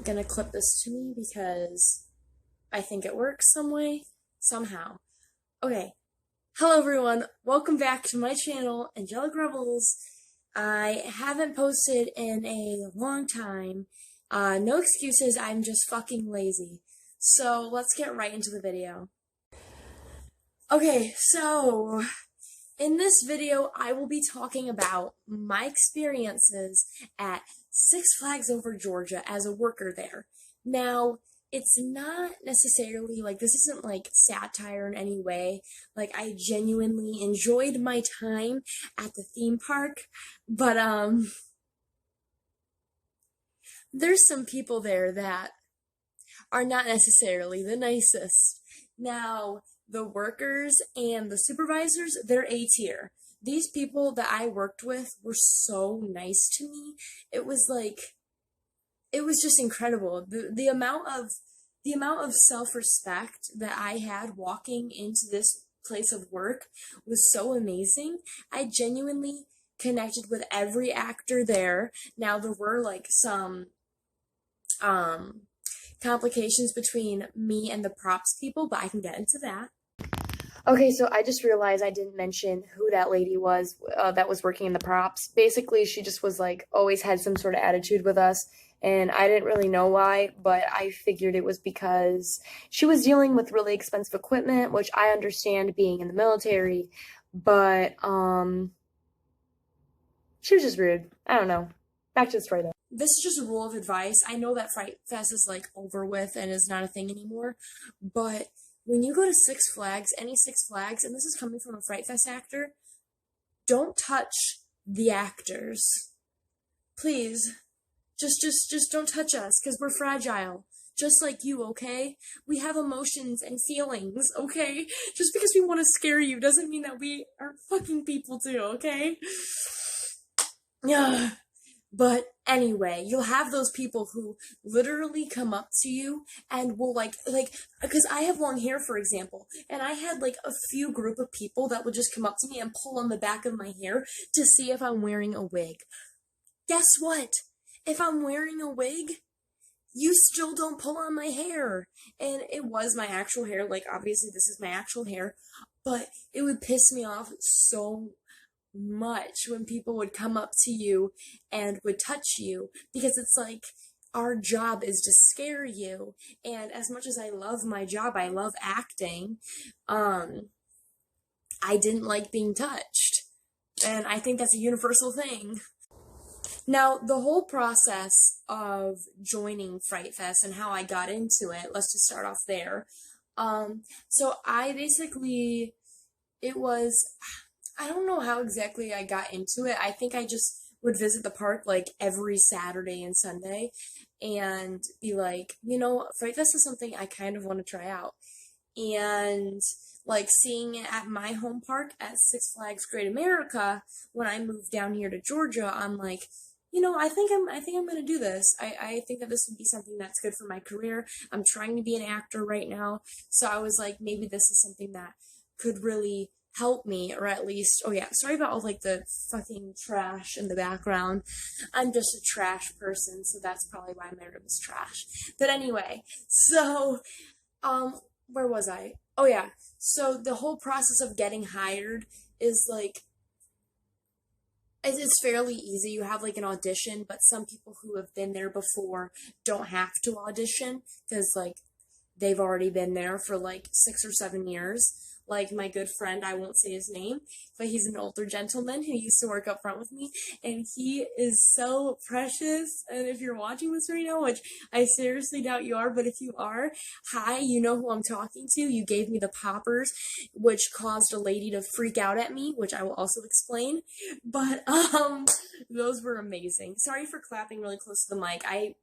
gonna clip this to me because I think it works some way, somehow. Okay, hello everyone, welcome back to my channel, Angelic Rebels. I haven't posted in a long time. No excuses, I'm just fucking lazy. So let's get right into the video. Okay, so in this video, I will be talking about my experiences at Six Flags Over Georgia as a worker there. Now, it's not necessarily, this isn't satire in any way. I genuinely enjoyed my time at the theme park, but, there's some people there that are not necessarily the nicest. Now, the workers and the supervisors, they're A tier. These people that I worked with were so nice to me. It was just incredible. The amount of self-respect that I had walking into this place of work was so amazing. I genuinely connected with every actor there. Now there were some complications between me and the props people, but I can get into that. Okay, so I just realized I didn't mention who that lady was that was working in the props. Basically, she just was always had some sort of attitude with us, and I didn't really know why, but I figured it was because she was dealing with really expensive equipment, which I understand being in the military, but she was just rude. I don't know. Back to the story though. This is just a rule of advice. I know that Fright Fest is over with and is not a thing anymore, but when you go to Six Flags, any Six Flags, and this is coming from a Fright Fest actor, don't touch the actors. Please. Just don't touch us, because we're fragile. Just like you, okay? We have emotions and feelings, okay? Just because we want to scare you doesn't mean that we are fucking people too, okay? Yeah. But anyway, you'll have those people who literally come up to you and will because I have long hair, for example, and I had a few group of people that would just come up to me and pull on the back of my hair to see if I'm wearing a wig. Guess what? If I'm wearing a wig, you still don't pull on my hair. And it was my actual hair, obviously this is my actual hair, but it would piss me off so much when people would come up to you and would touch you, because it's our job is to scare you, and as much as I love my job, I love acting, I didn't like being touched, and I think that's a universal thing. Now, the whole process of joining Fright Fest and how I got into it, let's just start off there. So I basically, I don't know how exactly I got into it. I think I just would visit the park every Saturday and Sunday and be Fright Fest is something I kind of want to try out. And seeing it at my home park at Six Flags Great America, when I moved down here to Georgia, I'm I think I'm gonna do this. I think that this would be something that's good for my career. I'm trying to be an actor right now, so I was maybe this is something that could really help me, or at least, oh yeah, sorry about all the fucking trash in the background. I'm just a trash person, so that's probably why my room is trash. But anyway, so, where was I? Oh yeah, so the whole process of getting hired is it's fairly easy. You have an audition, but some people who have been there before don't have to audition, because they've already been there for 6 or 7 years. My good friend, I won't say his name, but he's an older gentleman who used to work up front with me, and he is so precious. And if you're watching this right now, which I seriously doubt you are, but if you are, hi, you know who I'm talking to. You gave me the poppers, which caused a lady to freak out at me, which I will also explain. But those were amazing. Sorry for clapping really close to the mic. I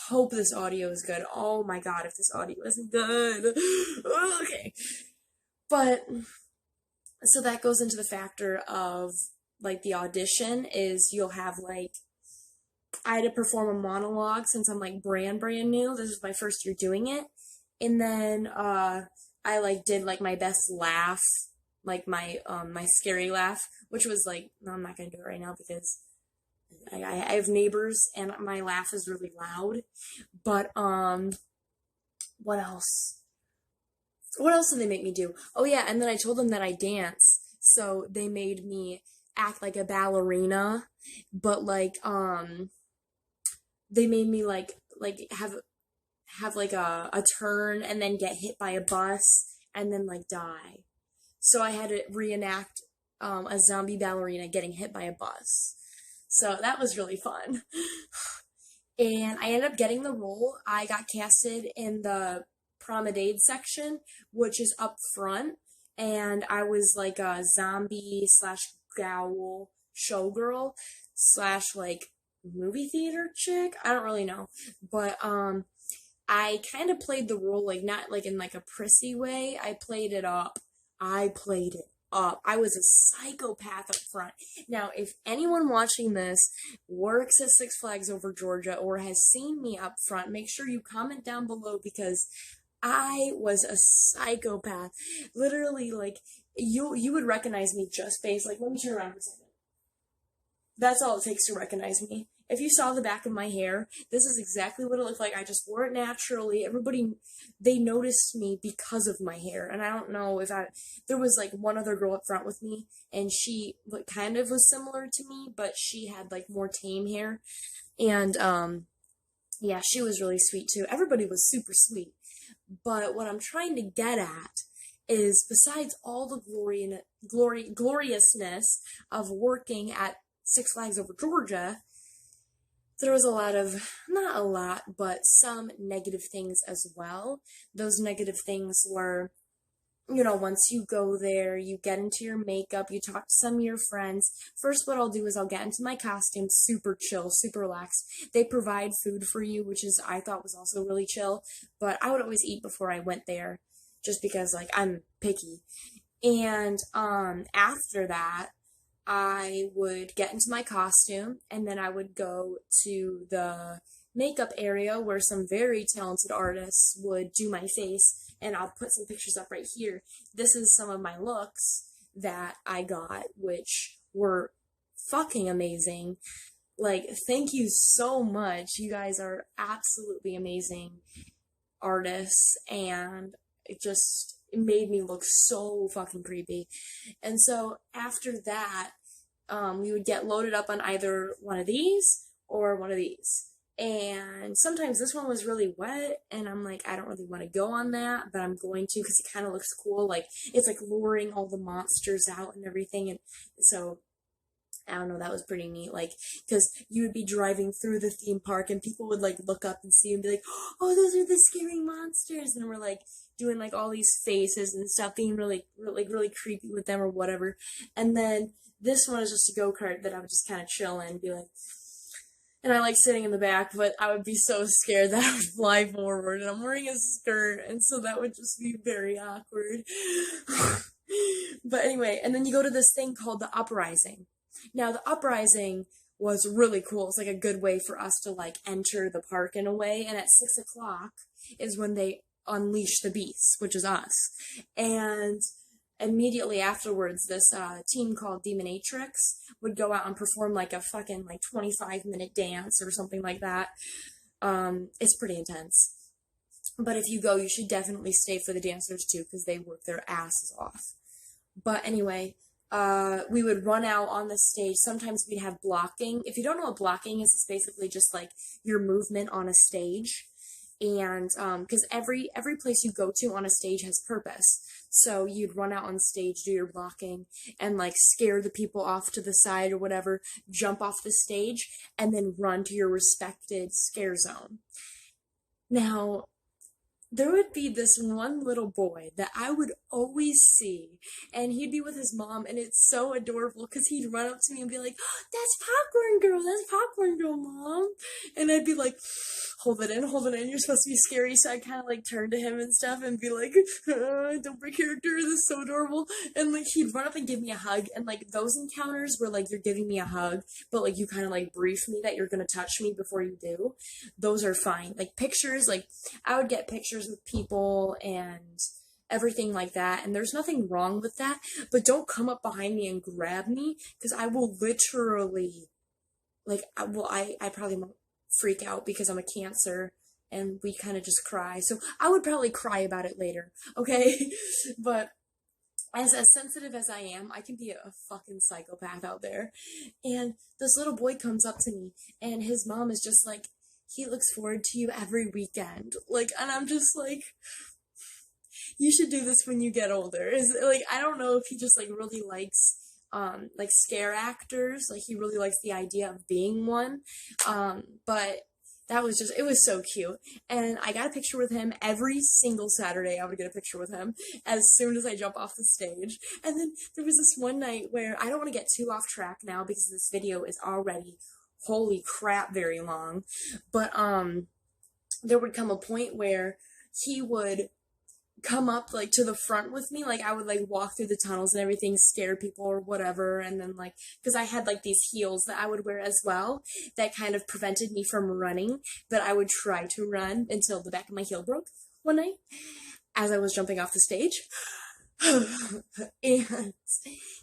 hope this audio is good. Oh my god, if this audio isn't good. Okay. But, so that goes into the factor of, the audition is you'll have, I had to perform a monologue since I'm, brand new. This is my first year doing it. And then, I, did, my best laugh, my scary laugh, which was, no, I'm not gonna do it right now because I have neighbors and my laugh is really loud. But, what else? What else did they make me do? Oh yeah, and then I told them that I dance, so they made me act like a ballerina, but they made me have like a turn and then get hit by a bus and then like die. So I had to reenact a zombie ballerina getting hit by a bus. So that was really fun. And I ended up getting the role. I got casted in the promenade section, which is up front, and I was like a zombie slash gowl showgirl slash like movie theater chick. I don't really know, but I kind of played the role like not like in like a prissy way. I played it up. I played it up. I was a psychopath up front. Now, if anyone watching this works at Six Flags Over Georgia or has seen me up front, make sure you comment down below because I was a psychopath. Literally, like you would recognize me just based like let me turn around for a second. That's all it takes to recognize me. If you saw the back of my hair, this is exactly what it looked like. I just wore it naturally. They noticed me because of my hair. And I don't know there was like one other girl up front with me, and she kind of was similar to me, but she had like more tame hair. And, yeah, she was really sweet too. Everybody was super sweet. But what I'm trying to get at is besides all the gloriousness of working at Six Flags Over Georgia, there was not a lot, but some negative things as well. Those negative things were, once you go there, you get into your makeup, you talk to some of your friends. First, what I'll do is I'll get into my costume, super chill, super relaxed. They provide food for you, which I thought was also really chill, but I would always eat before I went there, just because, like, I'm picky. And, after that, I would get into my costume, and then I would go to the makeup area where some very talented artists would do my face, and I'll put some pictures up right here. This is some of my looks that I got, which were fucking amazing. Like, thank you so much. You guys are absolutely amazing artists, and it made me look so fucking creepy. And so after that, we would get loaded up on either one of these or one of these. And sometimes this one was really wet, and I'm like, I don't really want to go on that, but I'm going to because it kind of looks cool. Like, it's like luring all the monsters out and everything. And so, I don't know, that was pretty neat. Like, because you would be driving through the theme park, and people would like look up and see and be like, oh, those are the scary monsters. And we're like doing like all these faces and stuff, being really creepy with them or whatever. And then this one is just a go-kart that I would just kind of chill in and be like, and I like sitting in the back, but I would be so scared that I would fly forward, and I'm wearing a skirt, and so that would just be very awkward. But anyway, and then you go to this thing called the Uprising. Now, the Uprising was really cool. It's like a good way for us to like enter the park in a way, and at 6 o'clock is when they unleash the beast, which is us. And immediately afterwards, this team called Demonatrix would go out and perform like a fucking like 25-minute dance or something like that. It's pretty intense. But if you go, you should definitely stay for the dancers too, because they work their asses off. But anyway, we would run out on the stage. Sometimes we'd have blocking. If you don't know what blocking is, it's basically just like your movement on a stage. And because every place you go to on a stage has purpose. So you'd run out on stage, do your blocking, and like scare the people off to the side or whatever, jump off the stage, and then run to your respected scare zone. Now, there would be this one little boy that I would always see, and he'd be with his mom, and it's so adorable because he'd run up to me and be like, oh, that's Popcorn Girl, Mom. And I'd be like, hold it in, you're supposed to be scary. So I kind of like turn to him and stuff and be like, don't break character, this is so adorable. And like he'd run up and give me a hug, and like those encounters where like you're giving me a hug, but like you kind of like brief me that you're gonna touch me before you do, those are fine. Like pictures, like I would get pictures with people and everything like that, and there's nothing wrong with that, but don't come up behind me and grab me, because I will literally, like, I probably won't freak out because I'm a Cancer, and we kind of just cry. So I would probably cry about it later, okay? But as sensitive as I am, I can be a fucking psychopath out there. And this little boy comes up to me, and his mom is just like, he looks forward to you every weekend. Like, and I'm just like, you should do this when you get older. Is like, I don't know if he just like really likes like scare actors. Like, he really likes the idea of being one. But that was just, it was so cute. And I got a picture with him every single Saturday. I would get a picture with him as soon as I jump off the stage. And then there was this one night where, I don't want to get too off track now because this video is already, holy crap, very long. But there would come a point where he would come up like to the front with me. Like, I would like walk through the tunnels and everything, scare people or whatever. And then like, because I had like these heels that I would wear as well that kind of prevented me from running, but I would try to run until the back of my heel broke one night as I was jumping off the stage. And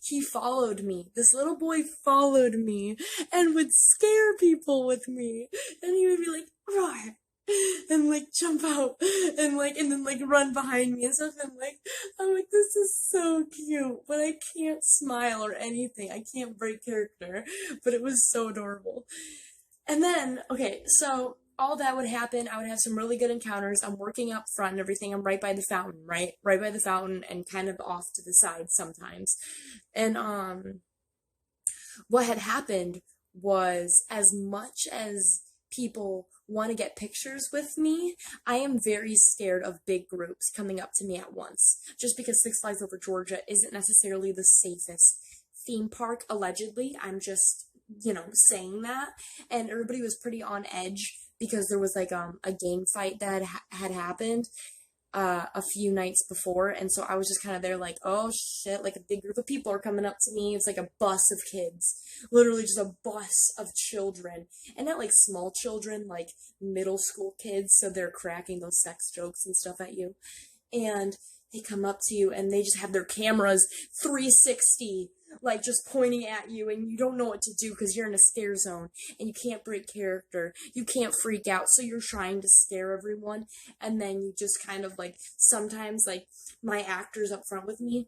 he followed me. This little boy followed me and would scare people with me. And he would be like, roar, and like jump out and then like run behind me and stuff. And like, I'm like, this is so cute, but I can't smile or anything. I can't break character, but it was so adorable. And then, okay, so all that would happen. I would have some really good encounters. I'm working up front and everything. I'm right by the fountain, right by the fountain, and kind of off to the side sometimes. And what had happened was, as much as people want to get pictures with me, I am very scared of big groups coming up to me at once, just because Six Flags Over Georgia isn't necessarily the safest theme park, allegedly. I'm just, saying that. And everybody was pretty on edge because there was like a gang fight that had happened a few nights before, and so I was just kind of there like, oh shit, like a big group of people are coming up to me. It's like a bus of kids, literally just a bus of children, and not like small children, like middle school kids, so they're cracking those sex jokes and stuff at you, and they come up to you and they just have their cameras 360, like just pointing at you, and you don't know what to do because you're in a scare zone and you can't break character, you can't freak out, so you're trying to scare everyone. And then you just kind of like, sometimes like my actors up front with me,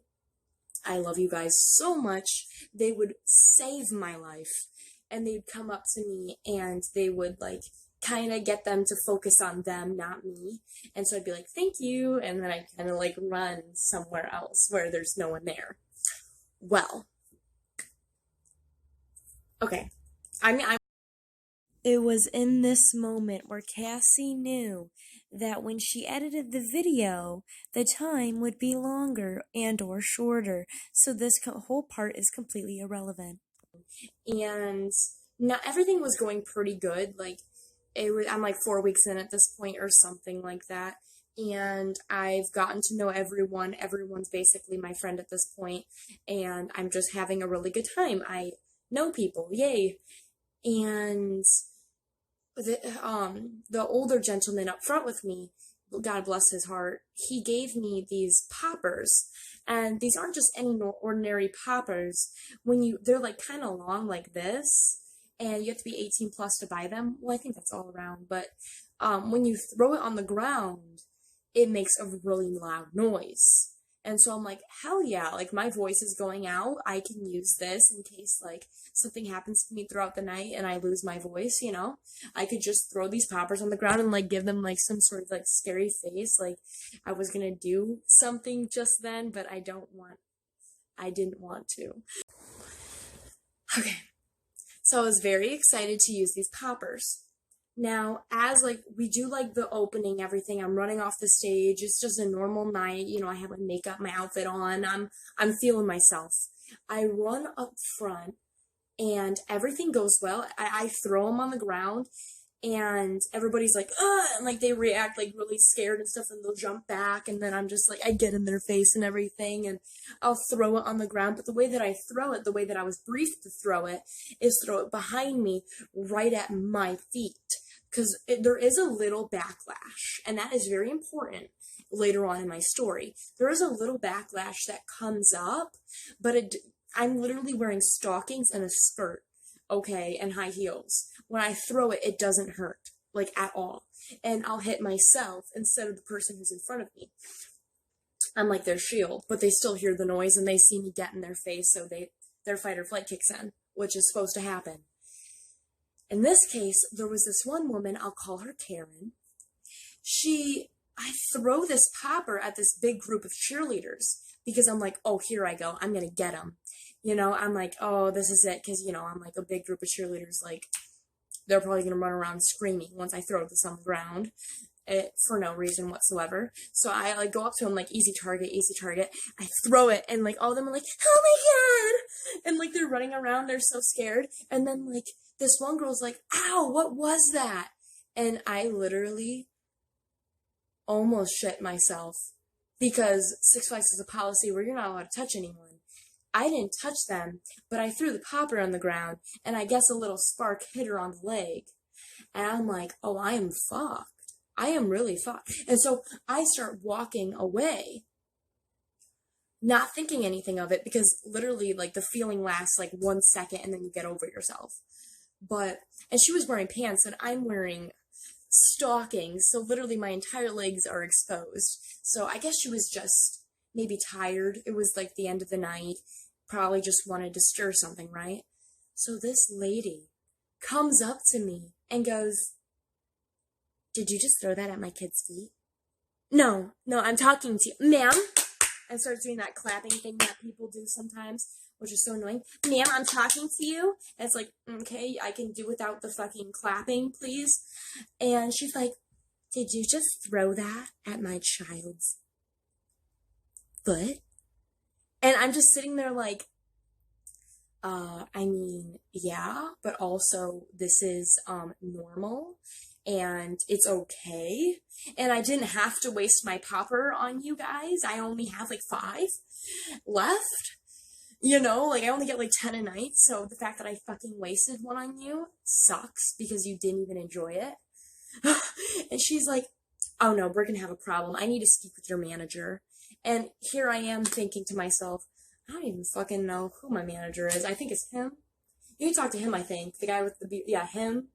I love you guys so much, they would save my life, and they'd come up to me and they would like kind of get them to focus on them, not me. And so I'd be like, thank you, and then I'd kind of like run somewhere else where there's no one there. Well, okay, it was in this moment where Cassie knew that when she edited the video, the time would be longer and or shorter, so this whole part is completely irrelevant. And now everything was going pretty good. Like, I'm like 4 weeks in at this point or something like that, and I've gotten to know everyone. Everyone's basically my friend at this point, and I'm just having a really good time. I know people, yay. And the older gentleman up front with me, God bless his heart, he gave me these poppers, and these aren't just any ordinary poppers. They're like kind of long like this, and you have to be 18 plus to buy them. Well, I think that's all around, but when you throw it on the ground, it makes a really loud noise. And so I'm like, hell yeah, like my voice is going out, I can use this in case like something happens to me throughout the night and I lose my voice, I could just throw these poppers on the ground and like give them like some sort of like scary face, like I was gonna do something just then, but I didn't want to. Okay, so I was very excited to use these poppers. Now, as like we do like the opening, everything, I'm running off the stage. It's just a normal night, I have my makeup, my outfit on. I'm feeling myself. I run up front, and everything goes well. I throw them on the ground, and everybody's like, and like they react like really scared and stuff, and they'll jump back, and then I'm just like, I get in their face and everything, and I'll throw it on the ground. But the way that I throw it, the way that I was briefed to throw it, is throw it behind me, right at my feet. Because there is a little backlash, and that is very important later on in my story. There is a little backlash that comes up, but I'm literally wearing stockings and a skirt, okay, and high heels. When I throw it, it doesn't hurt. like at all. And I'll hit myself instead of the person who's in front of me. I'm like their shield, but they still hear the noise and they see me get in their face, so their fight or flight kicks in, which is supposed to happen. In this case, there was this one woman, I'll call her Karen. I throw this popper at this big group of cheerleaders because I'm like, oh, here I go. I'm going to get them. I'm like, oh, this is it. Because, I'm like a big group of cheerleaders. Like, they're probably going to run around screaming once I throw this on the ground for no reason whatsoever. So I, like, go up to them, like, easy target. I throw it, and, like, all of them are like, oh, my God. And, like, they're running around. They're so scared. And then, like, this one girl's like, ow, what was that? And I literally almost shit myself because Six Flags has a policy where you're not allowed to touch anyone. I didn't touch them, but I threw the popper on the ground, and I guess a little spark hit her on the leg. And I'm like, oh, I am fucked. I am really fucked. And so I start walking away, not thinking anything of it, because literally, like, the feeling lasts, like, 1 second, and then you get over yourself. And she was wearing pants, and I'm wearing stockings, so literally my entire legs are exposed. So I guess she was just maybe tired. It was like the end of the night, probably just wanted to stir something, right? So this lady comes up to me and goes, did you just throw that at my kid's feet? No, I'm talking to you, ma'am. And starts doing that clapping thing that people do sometimes, which is so annoying. Ma'am, I'm talking to you. And it's like, okay, I can do without the fucking clapping, please. And she's like, did you just throw that at my child's foot? And I'm just sitting there like, yeah, but also this is normal and it's okay. And I didn't have to waste my popper on you guys. I only have like 5 left. Like I only get like 10 a night. So the fact that I fucking wasted one on you sucks because you didn't even enjoy it. And she's like, oh no, we're gonna have a problem. I need to speak with your manager. And here I am thinking to myself, I don't even fucking know who my manager is. I think it's him. You can talk to him, I think. The guy with the yeah, him.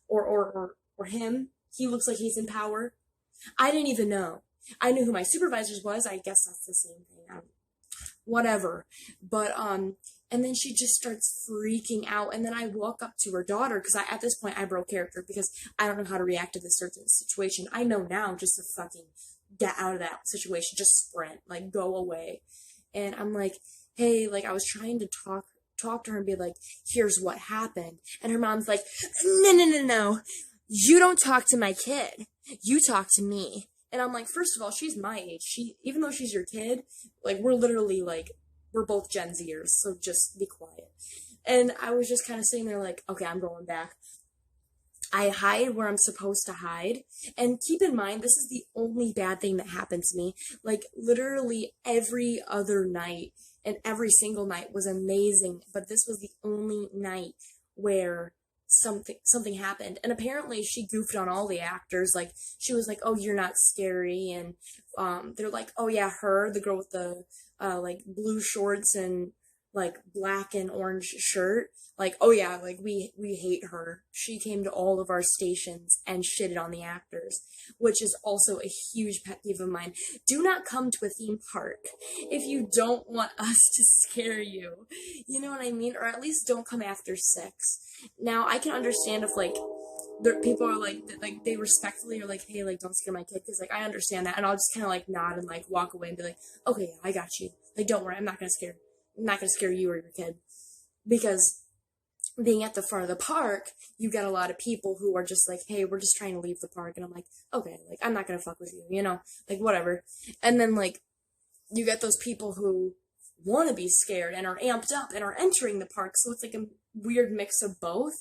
Or him. He looks like he's in power. I didn't even know. I knew who my supervisors was. I guess that's the same thing. Whatever. But, and then she just starts freaking out. And then I walk up to her daughter, because at this point I broke character, because I don't know how to react to this certain situation. I know now just to fucking get out of that situation. Just sprint. Like, go away. And I'm like, hey, like, I was trying to talk to her and be like, here's what happened. And her mom's like, no. You don't talk to my kid. You talk to me. And I'm like, first of all, she's my age. Even though she's your kid, like, we're literally, like, we're both Gen Zers, so just be quiet. And I was just kind of sitting there like, okay, I'm going back. I hide where I'm supposed to hide. And keep in mind, this is the only bad thing that happened to me. Like, literally every other night and every single night was amazing. But this was the only night where something happened. And apparently she goofed on all the actors. Like, she was like, oh, you're not scary. And they're like, oh yeah, her, the girl with the like blue shorts and like black and orange shirt. Like, oh yeah, like we hate her. She came to all of our stations and shitted on the actors, which is also a huge pet peeve of mine. Do not come to a theme park if you don't want us to scare you. You know what I mean? Or at least don't come after 6. Now, I can understand if like people are like they respectfully are like, hey, like, don't scare my kid, because like I understand that, and I'll just kind of like nod and like walk away and be like, okay, yeah, I got you. Like, don't worry, I'm not gonna scare you or your kid, because being at the front of the park, you get a lot of people who are just like, hey, we're just trying to leave the park. And I'm like, okay, like, I'm not gonna fuck with you, like, whatever. And then, like, you get those people who want to be scared and are amped up and are entering the park. So it's like a weird mix of both.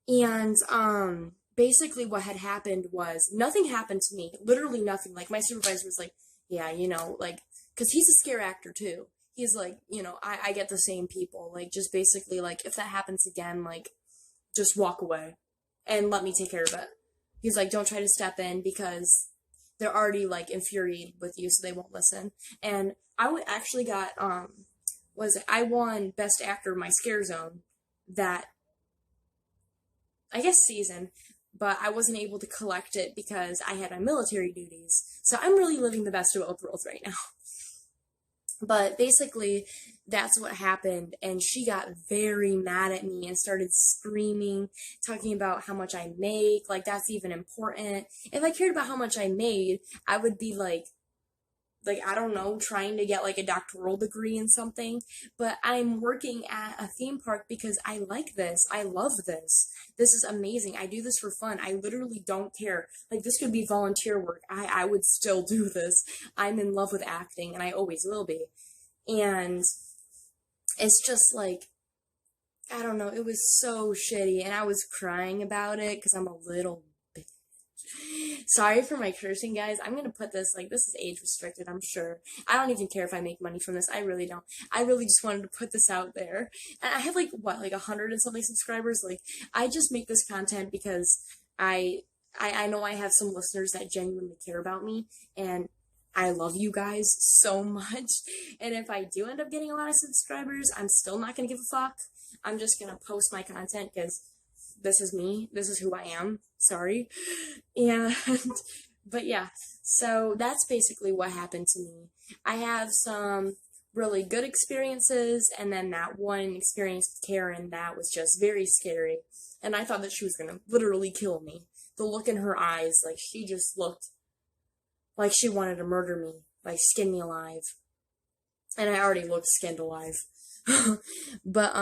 And, basically what had happened was nothing happened to me. Literally nothing. Like, my supervisor was like, yeah, like, because he's a scare actor too. He's like, I get the same people. Like, just basically, like, if that happens again, like, just walk away and let me take care of it. He's like, don't try to step in because they're already, like, infuriated with you, so they won't listen. And I actually got, I won Best Actor in my Scare Zone that, I guess, season. but I wasn't able to collect it because I had my military duties. So I'm really living the best of both worlds right now. But basically, that's what happened, and she got very mad at me and started screaming, talking about how much I make, like that's even important. If I cared about how much I made, I would be like I don't know, trying to get like a doctoral degree in something, but I'm working at a theme park because I like this. I love this. This is amazing. I do this for fun. I literally don't care. Like this could be volunteer work. I would still do this. I'm in love with acting and I always will be. And it's just like I don't know, it was so shitty and I was crying about it because I'm a little sorry for my cursing, guys. I'm gonna put this, like, this is age restricted, I'm sure. I don't even care if I make money from this. I really don't. I really just wanted to put this out there. And I have, like, what, like 100 and something subscribers? Like, I just make this content because I know I have some listeners that genuinely care about me, and I love you guys so much. And if I do end up getting a lot of subscribers, I'm still not gonna give a fuck. I'm just gonna post my content because this is me. This is who I am. Sorry. And, but yeah, so that's basically what happened to me. I have some really good experiences, and then that one experience with Karen that was just very scary. And I thought that she was gonna literally kill me. The look in her eyes, like she just looked like she wanted to murder me, like skin me alive. And I already looked skinned alive. But,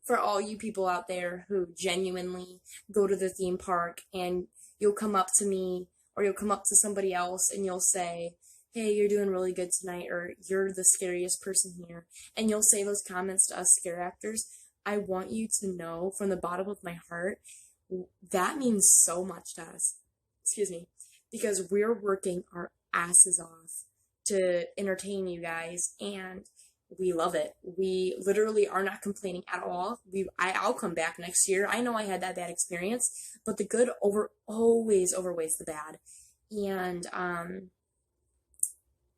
for all you people out there who genuinely go to the theme park and you'll come up to me or you'll come up to somebody else and you'll say, hey, you're doing really good tonight, or you're the scariest person here, and you'll say those comments to us scare actors, I want you to know from the bottom of my heart, that means so much to us. Excuse me. Because we're working our asses off to entertain you guys, and we love it. We literally are not complaining at all. I'll come back next year. I know I had that bad experience, but the good always overweighs the bad. And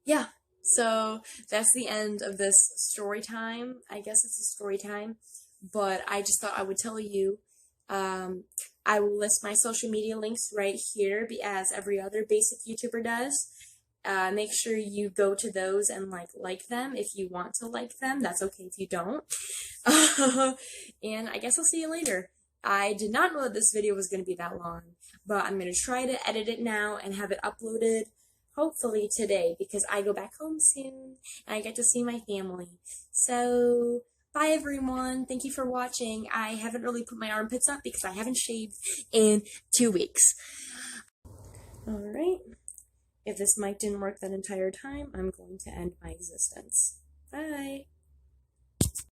yeah. So that's the end of this story time. I guess it's a story time, but I just thought I would tell you. I will list my social media links right here, as every other basic YouTuber does. Make sure you go to those and like them if you want to like them. That's okay if you don't. And I guess I'll see you later. I did not know that this video was going to be that long, but I'm going to try to edit it now and have it uploaded hopefully today because I go back home soon and I get to see my family. So, bye everyone. Thank you for watching. I haven't really put my armpits up because I haven't shaved in 2 weeks. Alright. If this mic didn't work that entire time, I'm going to end my existence. Bye!